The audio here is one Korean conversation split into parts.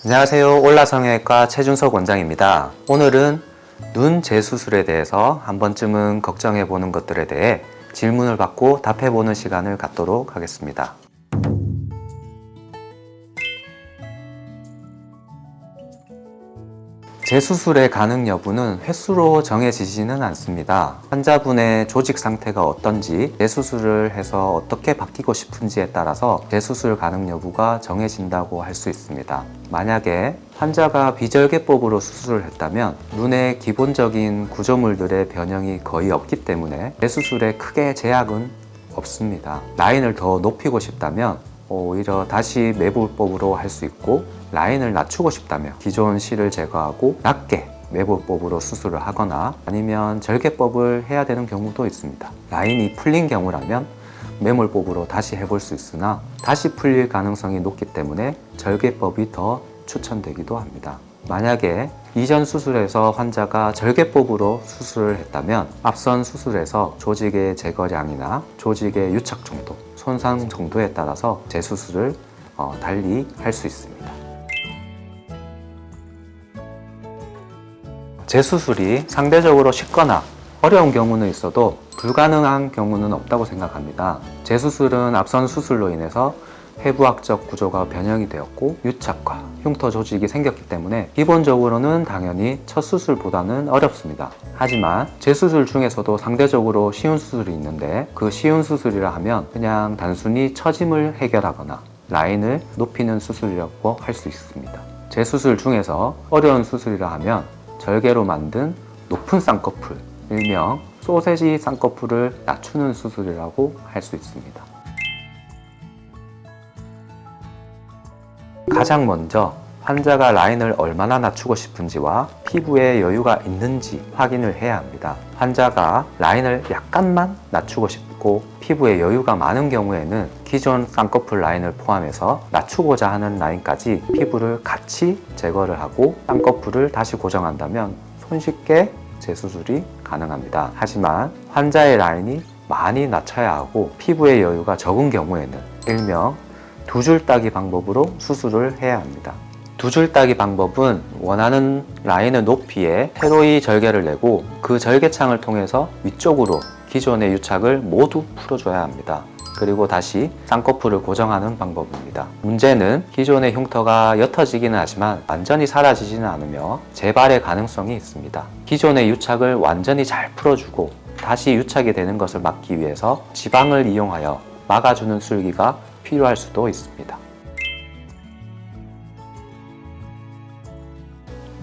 안녕하세요. 올라성형외과 최준석 원장입니다. 오늘은 눈 재수술에 대해서 한 번쯤은 걱정해 보는 것들에 대해 질문을 받고 답해 보는 시간을 갖도록 하겠습니다. 재수술의 가능 여부는 횟수로 정해지지는 않습니다. 환자분의 조직 상태가 어떤지, 재수술을 해서 어떻게 바뀌고 싶은지에 따라서 재수술 가능 여부가 정해진다고 할 수 있습니다. 만약에 환자가 비절개법으로 수술을 했다면 눈의 기본적인 구조물들의 변형이 거의 없기 때문에 재수술에 크게 제약은 없습니다. 라인을 더 높이고 싶다면 오히려 다시 매볼법으로 할 수 있고, 라인을 낮추고 싶다면 기존 실을 제거하고 낮게 매볼법으로 수술을 하거나 아니면 절개법을 해야 되는 경우도 있습니다. 라인이 풀린 경우라면 매몰법으로 다시 해볼 수 있으나 다시 풀릴 가능성이 높기 때문에 절개법이 더 추천되기도 합니다. 만약에 이전 수술에서 환자가 절개법으로 수술을 했다면 앞선 수술에서 조직의 제거량이나 조직의 유착 정도, 손상 정도에 따라서 재수술을 달리 할 수 있습니다. 재수술이 상대적으로 쉽거나 어려운 경우는 있어도 불가능한 경우는 없다고 생각합니다. 재수술은 앞선 수술로 인해서 해부학적 구조가 변형이 되었고 유착과 흉터 조직이 생겼기 때문에 기본적으로는 당연히 첫 수술보다는 어렵습니다. 하지만 재수술 중에서도 상대적으로 쉬운 수술이 있는데, 그 쉬운 수술이라 하면 그냥 단순히 처짐을 해결하거나 라인을 높이는 수술이라고 할 수 있습니다. 재수술 중에서 어려운 수술이라 하면 절개로 만든 높은 쌍꺼풀, 일명 소세지 쌍꺼풀을 낮추는 수술이라고 할 수 있습니다. 가장 먼저 환자가 라인을 얼마나 낮추고 싶은지와 피부에 여유가 있는지 확인을 해야 합니다. 환자가 라인을 약간만 낮추고 싶고 피부에 여유가 많은 경우에는 기존 쌍꺼풀 라인을 포함해서 낮추고자 하는 라인까지 피부를 같이 제거를 하고 쌍꺼풀을 다시 고정한다면 손쉽게 재수술이 가능합니다. 하지만 환자의 라인이 많이 낮춰야 하고 피부의 여유가 적은 경우에는 일명 두 줄 따기 방법으로 수술을 해야 합니다. 두 줄 따기 방법은 원하는 라인의 높이에 세로의 절개를 내고 그 절개창을 통해서 위쪽으로 기존의 유착을 모두 풀어줘야 합니다. 그리고 다시 쌍꺼풀을 고정하는 방법입니다. 문제는 기존의 흉터가 옅어지기는 하지만 완전히 사라지지는 않으며 재발의 가능성이 있습니다. 기존의 유착을 완전히 잘 풀어주고 다시 유착이 되는 것을 막기 위해서 지방을 이용하여 막아주는 술기가 필요할 수도 있습니다.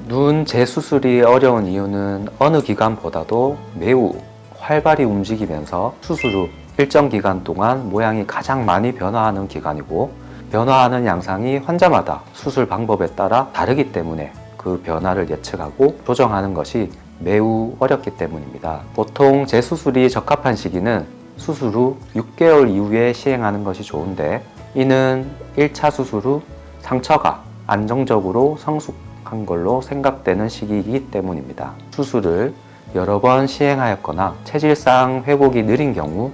눈 재수술이 어려운 이유는 어느 기관보다도 매우 활발히 움직이면서 수술 후 일정 기간 동안 모양이 가장 많이 변화하는 기간이고, 변화하는 양상이 환자마다 수술 방법에 따라 다르기 때문에 그 변화를 예측하고 조정하는 것이 매우 어렵기 때문입니다. 보통 재수술이 적합한 시기는 수술 후 6개월 이후에 시행하는 것이 좋은데, 이는 1차 수술 후 상처가 안정적으로 성숙한 걸로 생각되는 시기이기 때문입니다. 수술을 여러 번 시행하였거나 체질상 회복이 느린 경우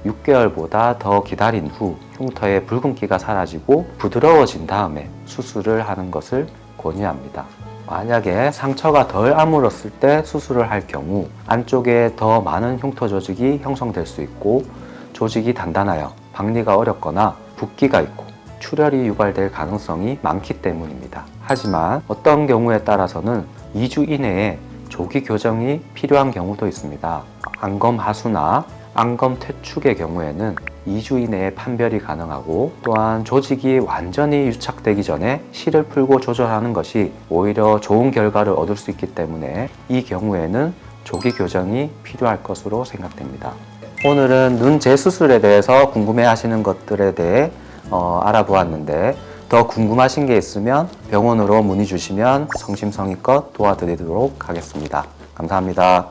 6개월보다 더 기다린 후 흉터의 붉은기가 사라지고 부드러워진 다음에 수술을 하는 것을 권유합니다. 만약에 상처가 덜 아물었을 때 수술을 할 경우 안쪽에 더 많은 흉터 조직이 형성될 수 있고 조직이 단단하여 박리가 어렵거나 붓기가 있고 출혈이 유발될 가능성이 많기 때문입니다. 하지만 어떤 경우에 따라서는 2주 이내에 조기 교정이 필요한 경우도 있습니다. 안검 하수나 안검 퇴축의 경우에는 2주 이내에 판별이 가능하고, 또한 조직이 완전히 유착되기 전에 실을 풀고 조절하는 것이 오히려 좋은 결과를 얻을 수 있기 때문에 이 경우에는 조기 교정이 필요할 것으로 생각됩니다. 오늘은 눈 재수술에 대해서 궁금해 하시는 것들에 대해 알아보았는데, 더 궁금하신 게 있으면 병원으로 문의 주시면 성심성의껏 도와드리도록 하겠습니다. 감사합니다.